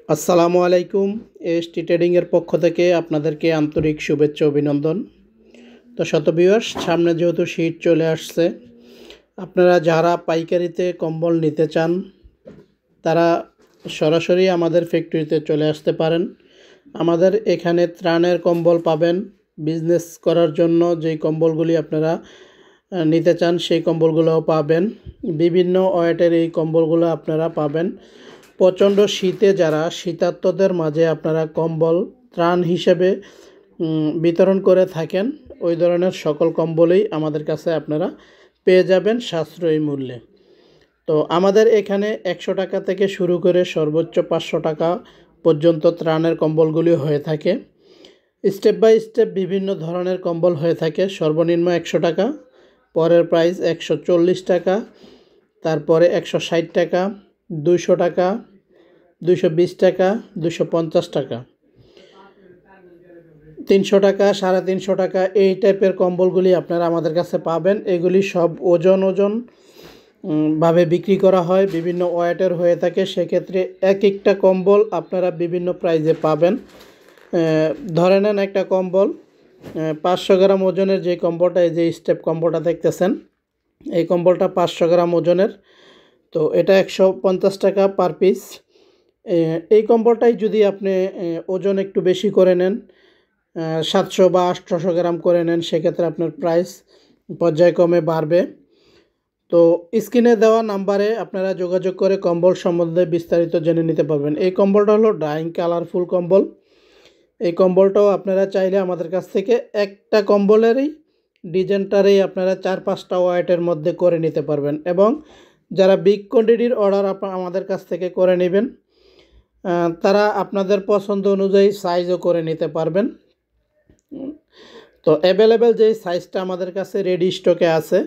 আসসালামু আলাইকুম। এসটি ট্রেডিংয়ের পক্ষ থেকে আপনাদেরকে আন্তরিক শুভেচ্ছা অভিনন্দন। তো শত ভিউয়ার্স, সামনে যেহেতু শীত চলে আসছে, আপনারা যারা পাইকারিতে কম্বল নিতে চান তারা সরাসরি আমাদের ফ্যাক্টরিতে চলে আসতে পারেন। আমাদের এখানে ত্রাণের কম্বল পাবেন। বিজনেস করার জন্য যেই কম্বলগুলি আপনারা নিতে চান সেই কম্বলগুলোও পাবেন। বিভিন্ন ওয়েটের এই কম্বলগুলো আপনারা পাবেন। প্রচণ্ড শীতে যারা শীতার্তদের মাঝে আপনারা কম্বল ত্রাণ হিসেবে বিতরণ করে থাকেন, ওই ধরনের সকল কম্বলই আমাদের কাছে আপনারা পেয়ে যাবেন সাশ্রয়ী মূল্যে। তো আমাদের এখানে 100 টাকা থেকে শুরু করে সর্বোচ্চ 500 টাকা পর্যন্ত ত্রাণের কম্বলগুলি হয়ে থাকে। স্টেপ বাই স্টেপ বিভিন্ন ধরনের কম্বল হয়ে থাকে। সর্বনিম্ন 100 টাকা, পরের প্রাইস 140 টাকা, তারপরে 160 টাকা, 200 টাকা, 220 টাকা, 250 টাকা, 300 টাকা, 350 টাকা, এই টাইপের কম্বলগুলি আপনারা আমাদের কাছে পাবেন। এগুলি সব ওজন ভাবে বিক্রি করা হয়, বিভিন্ন ওয়েটের হয়ে থাকে। সেক্ষেত্রে এক একটা কম্বল আপনারা বিভিন্ন প্রাইজে পাবেন। ধরে নেন একটা কম্বল 500 গ্রাম ওজনের যে কম্বলটা, এই যে স্টেপ কম্বলটা দেখতেছেন, এই কম্বলটা 500 গ্রাম ওজনের। তো এটা 150 টাকা পার পিস। এই কম্বলটাই যদি আপনি ওজন একটু বেশি করে নেন, 700 বা 800 গ্রাম করে নেন, সেক্ষেত্রে আপনার প্রাইস পর্যায়ক্রমে বাড়বে। তো স্ক্রিনে দেওয়া নাম্বারে আপনারা যোগাযোগ করে কম্বল সম্বন্ধে বিস্তারিত জেনে নিতে পারবেন। এই কম্বলটা হলো ড্রাইং কালারফুল কম্বল। এই কম্বলটাও আপনারা চাইলে আমাদের কাছ থেকে একটা কম্বলেরই ডিজাইনটারই আপনারা 4-5টা ওয়েটের মধ্যে করে নিতে পারবেন। এবং যারা বিগ কোয়ান্টিটির অর্ডার আমাদের কাছ থেকে করে নেবেন, তারা আপনাদের পছন্দ অনুযায়ী সাইজও করে নিতে পারবেন। তো অ্যাভেলেবেল যেই সাইজটা আমাদের কাছে রেডি স্টকে আছে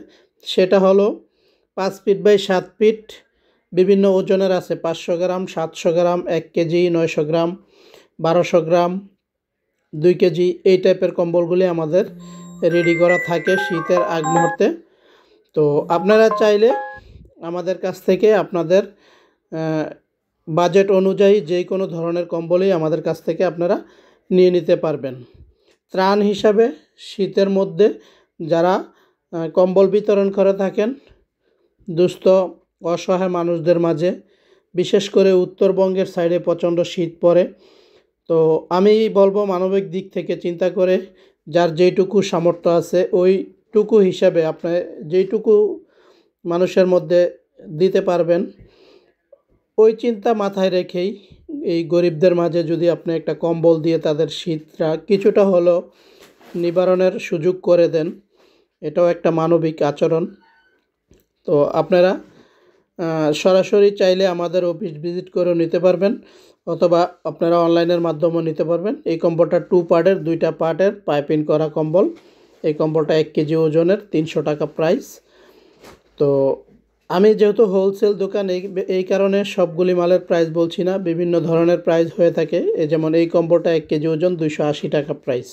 সেটা হলো 5 ফিট বাই 7 ফিট, বিভিন্ন ওজনের আছে। 500 গ্রাম, 700 গ্রাম, 1 কেজি, 900 গ্রাম, 1200 গ্রাম, 2 কেজি, এই টাইপের কম্বলগুলি আমাদের রেডি করা থাকে শীতের আগ মুহূর্তে। তো আপনারা চাইলে আমাদের কাছ থেকে আপনাদের বাজেট অনুযায়ী যে কোনো ধরনের কম্বলই আমাদের কাছ থেকে আপনারা নিয়ে নিতে পারবেন। ত্রাণ হিসাবে শীতের মধ্যে যারা কম্বল বিতরণ করে থাকেন দুস্থ অসহায় মানুষদের মাঝে, বিশেষ করে উত্তরবঙ্গের সাইডে প্রচণ্ড শীত পড়ে। তো আমি বলবো মানবিক দিক থেকে চিন্তা করে যার যেইটুকু সামর্থ্য আছে ওইটুকু হিসাবে আপনি যেইটুকু মানুষের মধ্যে দিতে পারবেন, ওই চিন্তা মাথায় রেখেই এই গরিবদের মাঝে যদি আপনি একটা কম্বল দিয়ে তাদের শীতটা কিছুটা হলেও নিবারণের সুযোগ করে দেন, এটাও একটা মানবিক আচরণ। তো আপনারা সরাসরি চাইলে আমাদের অফিস ভিজিট করেও নিতে পারবেন, অথবা আপনারা অনলাইনের মাধ্যমেও নিতে পারবেন। এই কম্বলটা 2 পার্টের, 2টা পার্টের পাইপিং করা কম্বল। এই কম্বলটা 1 কেজি ওজনের, 300 টাকা প্রাইস। তো আমি যেহেতু হোলসেল দোকান, এই কারণে সবগুলি মালের প্রাইস বলছি না, বিভিন্ন ধরনের প্রাইস হয়ে থাকে। যেমন এই কম্বলটা 1 কেজি ওজন, 280 টাকা প্রাইস।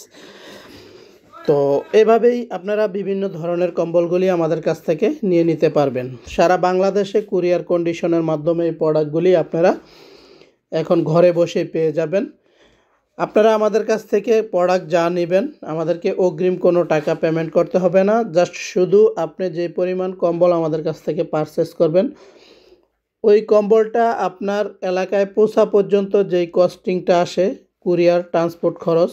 তো এভাবেই আপনারা বিভিন্ন ধরনের কম্বলগুলি আমাদের কাছ থেকে নিয়ে নিতে পারবেন। সারা বাংলাদেশে কুরিয়ার কন্ডিশনের মাধ্যমে এই প্রোডাক্টগুলি আপনারা এখন ঘরে বসে পেয়ে যাবেন। আপনারা আমাদের কাছ থেকে প্রোডাক্ট যা নেবেন আমাদেরকে অগ্রিম কোনো টাকা পেমেন্ট করতে হবে না। জাস্ট শুধু আপনি যে পরিমাণ কম্বল আমাদের কাছ থেকে পারচেস করবেন, ওই কম্বলটা আপনার এলাকায় পৌঁছা পর্যন্ত যেই কস্টিংটা আসে, কুরিয়ার ট্রান্সপোর্ট খরচ,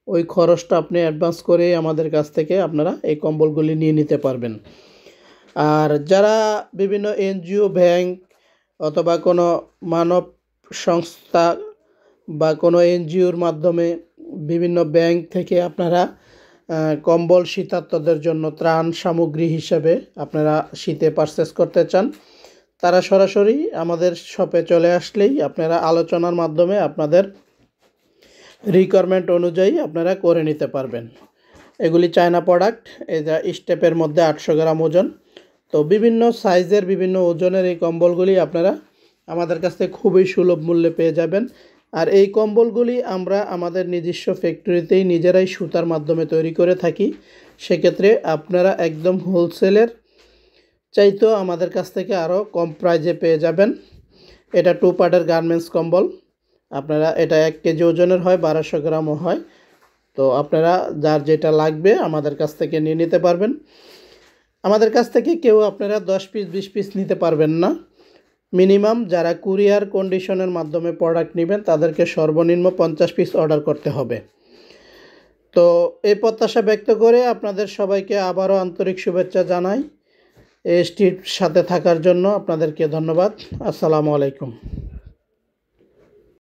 ওই খরচটা আপনি অ্যাডভান্স করে আমাদের কাছ থেকে আপনারা এই কম্বলগুলি নিয়ে নিতে পারবেন। আর যারা বিভিন্ন এনজিও, ব্যাংক অথবা কোনো মানব সংস্থা বা কোনো এনজিওর মাধ্যমে বিভিন্ন ব্যাংক থেকে আপনারা কম্বল শীতার্তদের জন্য ত্রাণ সামগ্রী হিসেবে আপনারা শীতে পারচেস করতে চান, তারা সরাসরি আমাদের শপে চলে আসলেই আপনারা আলোচনার মাধ্যমে আপনাদের রিকোয়ারমেন্ট অনুযায়ী আপনারা করে নিতে পারবেন। এগুলি চায়না প্রোডাক্ট। এটা স্টেপের মধ্যে 800 গ্রাম ওজন। তো বিভিন্ন সাইজের বিভিন্ন ওজনের এই কম্বলগুলি আপনারা আমাদের কাছ থেকে খুবই সুলভ মূল্যে পেয়ে যাবেন। আর এই কম্বলগুলি আমরা আমাদের নিজস্ব ফ্যাক্টরিতেই নিজেরাই সুতার মাধ্যমে তৈরি করে থাকি। সেক্ষেত্রে আপনারা একদম হোলসেলের চাইতেও আমাদের কাছ থেকে আরও কম প্রাইজে পেয়ে যাবেন। এটা 2 পার্টের গার্মেন্টস কম্বল। আপনারা এটা 1 কেজি ওজনের হয়, 1200 গ্রামও হয়। তো আপনারা যার যেটা লাগবে আমাদের কাছ থেকে নিয়ে নিতে পারবেন। আমাদের কাছ থেকে কেউ আপনারা 10 পিস 20 পিস নিতে পারবেন না। মিনিমাম যারা কুরিয়ার কন্ডিশনের মাধ্যমে প্রোডাক্ট নেবেন তাদেরকে সর্বনিম্ন 50 পিস অর্ডার করতে হবে। তো এই প্রত্যাশা ব্যক্ত করে আপনাদের সবাইকে আবারও আন্তরিক শুভেচ্ছা জানাই। এসটির সাথে থাকার জন্য আপনাদেরকে ধন্যবাদ। আসসালামু আলাইকুম।